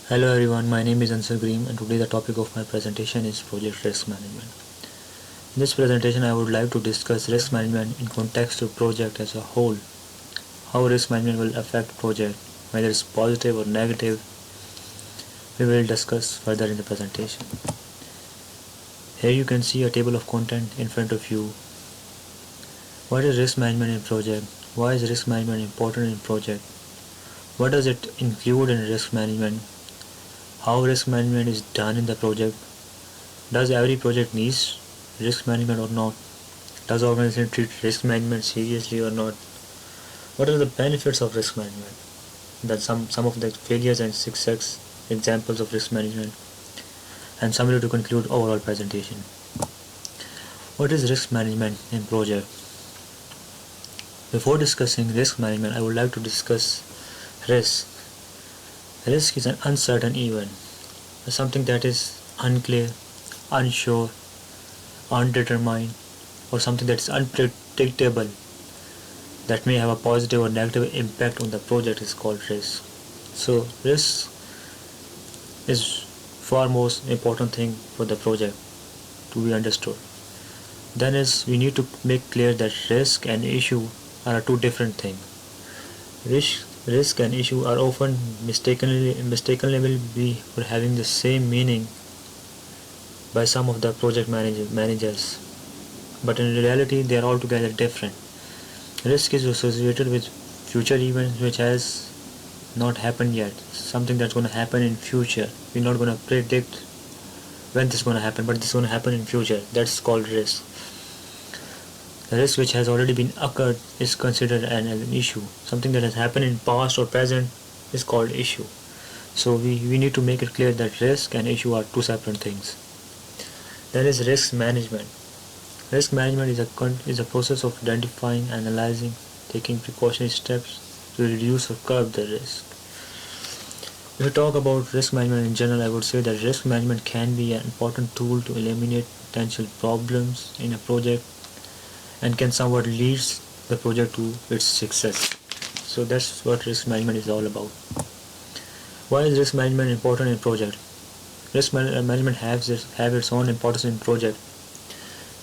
Hello everyone, my name is Ansar Green and today the topic of my presentation is project risk management. In this presentation I would like to discuss risk management in context of project as a whole, how risk management will affect project, whether it's positive or negative. We will discuss further in the presentation. Here you can see a table of content in front of you. What is risk management in project? Why is risk management important in project? What does it include in risk management? How risk management is done in the project? Does every project needs risk management or not? Does organization treat risk management seriously or not? What are the benefits of risk management? That some of the failures and success examples of risk management, and summary to conclude overall presentation. What is risk management in project? Before discussing risk management, I would like to discuss risk. Risk is an uncertain event, something that is unclear, unsure, undetermined, or something that is unpredictable that may have a positive or negative impact on the project is called risk. So risk is far most important thing for the project to be understood. Then is we need to make clear that risk and issue are two different things. Risk and issue are often mistakenly will be for having the same meaning by some of the project managers, but in reality they are altogether different. Risk is associated with future events which has not happened yet, something that's going to happen in future. We're not going to predict when this is going to happen, but this is going to happen in future. That's called risk. The risk which has already been occurred is considered an issue. Something that has happened in past or present is called issue. So we need to make it clear that risk and issue are two separate things. There is risk management. Risk management is a process of identifying, analyzing, taking precautionary steps to reduce or curb the risk. If we talk about risk management in general, I would say that risk management can be an important tool to eliminate potential problems in a project and can somewhat lead the project to its success. So that's what risk management is all about. Why is risk management important in project? Risk management have its own importance in project.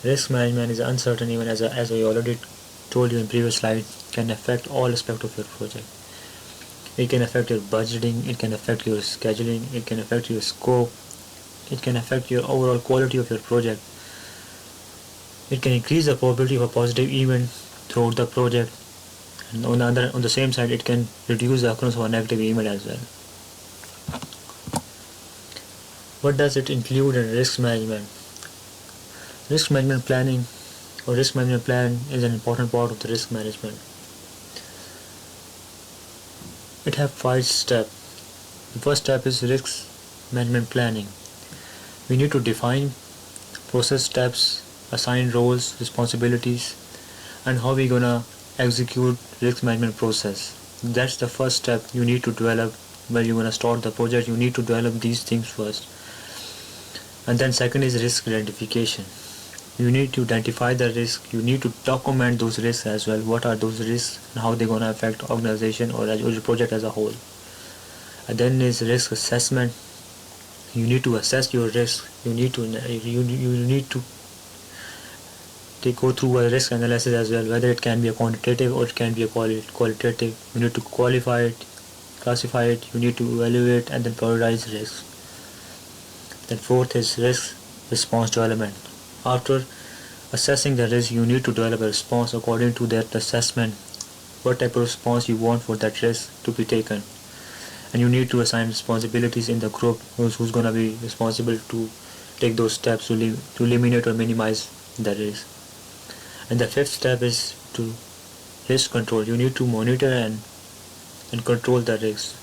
Risk management is uncertain even as I already told you in previous slide, can affect all aspects of your project. It can affect your budgeting, it can affect your scheduling, it can affect your scope, it can affect your overall quality of your project. It can increase the probability of a positive event throughout the project, and on the same side it can reduce the occurrence of a negative event as well. What does it include in risk management? Risk management planning or risk management plan is an important part of the risk management. It has 5 steps. The first step is risk management planning. We need to define process steps, assign roles, responsibilities, and how we're gonna execute risk management process. That's the first step you need to develop when you're gonna start the project. You need to develop these things first. And then second is risk identification. You need to identify the risk. You need to document those risks as well. What are those risks and how they're gonna affect organization or your project as a whole. And then is risk assessment. You need to assess your risk. You need to go through a risk analysis as well, whether it can be a quantitative or it can be a qualitative. You need to qualify it, classify it, you need to evaluate and then prioritize risks. Then fourth is risk response development. After assessing the risk, you need to develop a response according to that assessment, what type of response you want for that risk to be taken. And you need to assign responsibilities in the group who's going to be responsible to take those steps to eliminate or minimize the risk. And the fifth step is to risk control. You need to monitor and control the risk.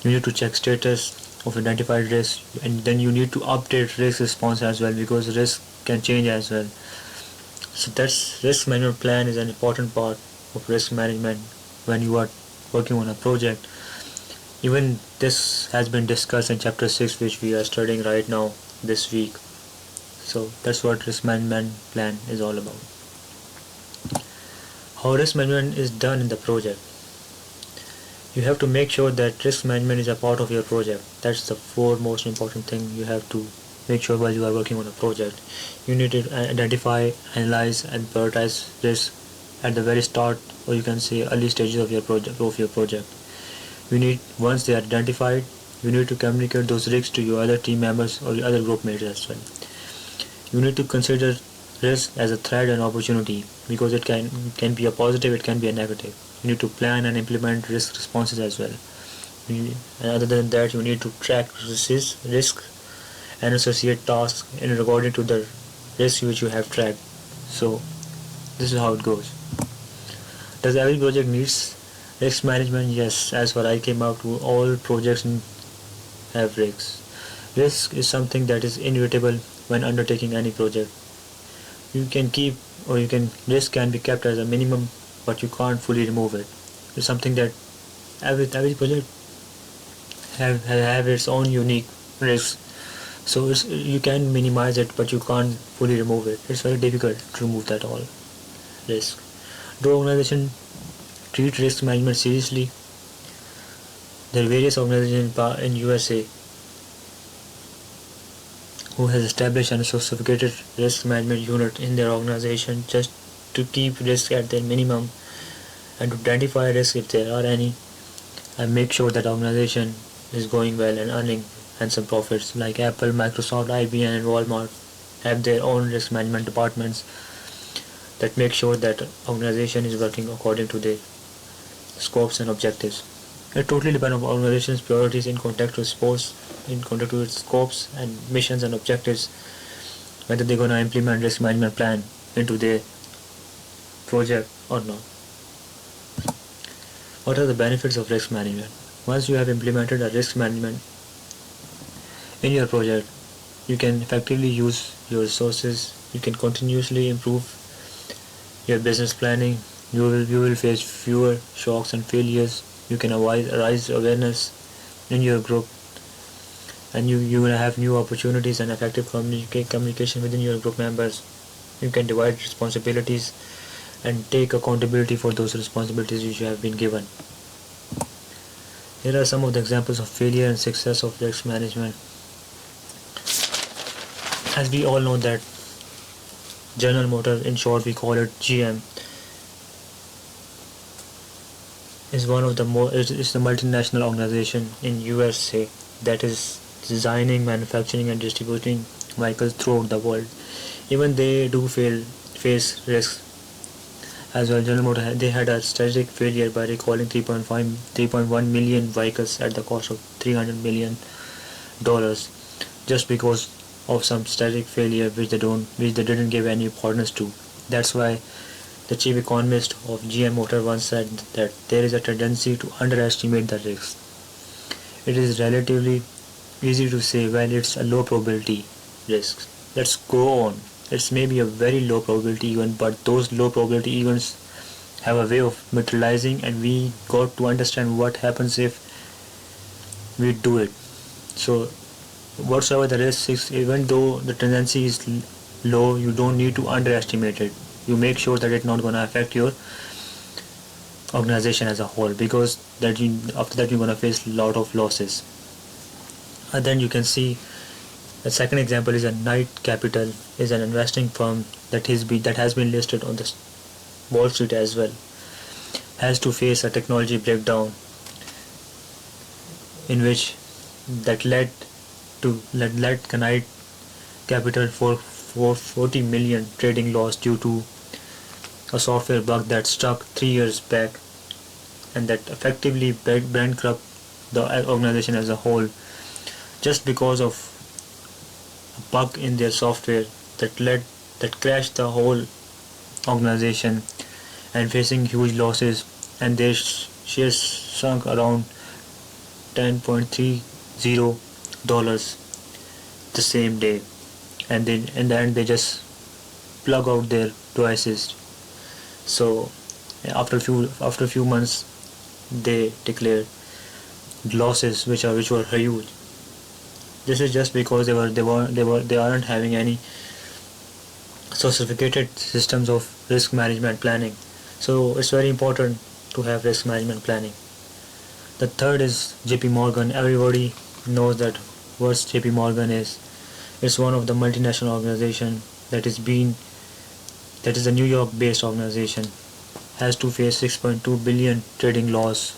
You need to check status of identified risk, and then you need to update risk response as well, because risk can change as well. So that's risk management plan is an important part of risk management when you are working on a project. Even this has been discussed in chapter 6, which we are studying right now this week. So that's what risk management plan is all about. How risk management is done in the project. You have to make sure that risk management is a part of your project. That's the foremost important thing you have to make sure while you are working on a project. You need to identify, analyze, and prioritize risk at the very start, or you can say early stages of your project. You need Once they are identified, you need to communicate those risks to your other team members or your other group mates as well. You need to consider risk as a threat and opportunity, because it can be a positive, it can be a negative. You need to plan and implement risk responses as well. And other than that, you need to track risk and associate tasks in regarding to the risk which you have tracked. So this is how it goes. Does every project needs risk management? Yes, as far I came out to, all projects have risks. Risk is something that is inevitable when undertaking any project. You can keep, or you can risk can be kept as a minimum, but you can't fully remove it. It's something that every project have its own unique risks. So you can minimize it, but you can't fully remove it. It's very difficult to remove that all risk. Do organization treat risk management seriously? There are various organizations in USA who has established a sophisticated risk management unit in their organization just to keep risk at their minimum and to identify risk if there are any, and make sure that organization is going well and earning handsome profits. Like Apple, Microsoft, IBM, and Walmart have their own risk management departments that make sure that organization is working according to their scopes and objectives. It totally depends on organization's priorities in context with its scopes and missions and objectives, whether they're gonna implement risk management plan into their project or not. What are the benefits of risk management? Once you have implemented a risk management in your project, you can effectively use your resources. You can continuously improve your business planning. You will face fewer shocks and failures. You can raise awareness in your group, and you will have new opportunities and effective communication within your group members. You can divide responsibilities and take accountability for those responsibilities which you have been given. Here are some of the examples of failure and success of risk management. As we all know that General Motors, in short we call it GM, is one of the is the multinational organization in USA that is designing, manufacturing, and distributing vehicles throughout the world. Even they do face risks as well. General Motors, they had a strategic failure by recalling 3.1 million vehicles at the cost of $300 million, just because of some strategic failure which they didn't give any importance to. That's why the chief economist of GM Motor once said that there is a tendency to underestimate the risks. It is relatively easy to say, well, it's a low probability risk. Let's go on. It's maybe a very low probability event, but those low probability events have a way of materializing, and we got to understand what happens if we do it. So whatsoever the risk is, even though the tendency is low, you don't need to underestimate it. You make sure that it's not going to affect your organization as a whole, because after that you're going to face a lot of losses. And then you can see the second example is a Knight Capital, is an investing firm that has been listed on the Wall Street as well, has to face a technology breakdown in which that led Knight Capital for 40 million trading loss due to a software bug that struck 3 years back, and that effectively bankrupted the organization as a whole, just because of a bug in their software that crashed the whole organization, and facing huge losses, and their shares sunk around $10.30 the same day, and then in the end they just plug out their devices. So after a few months they declared losses which were huge. This is just because they aren't having any sophisticated systems of risk management planning. So it's very important to have risk management planning. The third is JP Morgan. Everybody knows that what JP Morgan is. It's one of the multinational organization that is a New York based organization, has to face 6.2 billion trading loss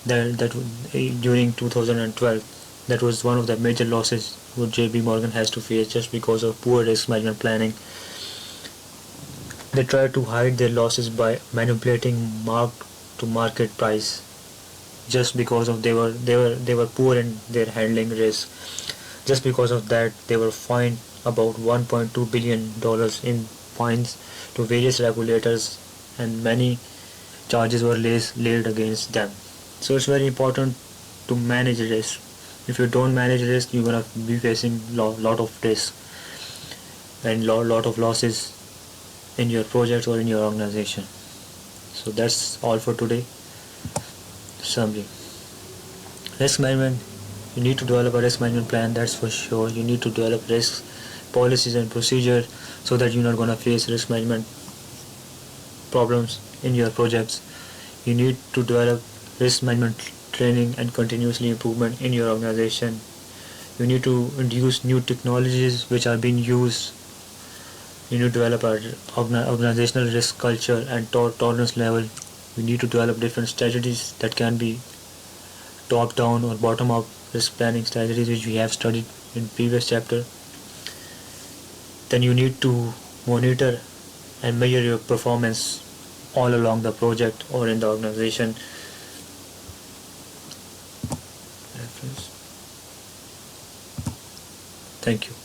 that during 2012. That was one of the major losses what JP Morgan has to face just because of poor risk management planning. They try to hide their losses by manipulating mark to market price just because of they were poor in their handling risk. Just because of that, they were fined about 1.2 billion dollars in fines to various regulators, and many charges were laid against them. So it's very important to manage risk. If you don't manage risk, you're gonna be facing lot of risk and lot of losses in your project or in your organization. So that's all for today. Summary: risk management. You need to develop a risk management plan, that's for sure. You need to develop risk policies and procedure so that you're not gonna face risk management problems in your projects. You need to develop risk management training and continuously improvement in your organization. You need to introduce new technologies which are being used. You need to develop an organizational risk culture and tolerance level. You need to develop different strategies that can be top down or bottom up risk planning strategies which we have studied in previous chapter. Then you need to monitor and measure your performance all along the project or in the organization. Thank you.